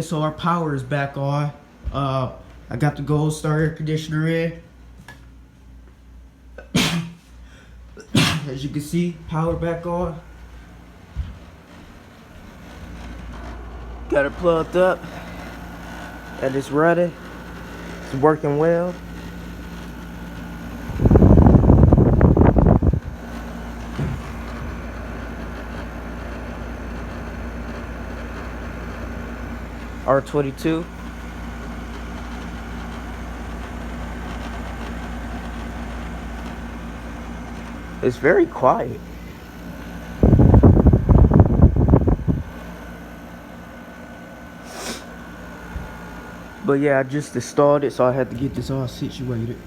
So our power is back on. I got the goldstar air conditioner in. As you can see, power back on. Got it plugged up. And it's running. It's working well. R22. It's very quiet. But yeah, I just installed it, so I had to get this all situated.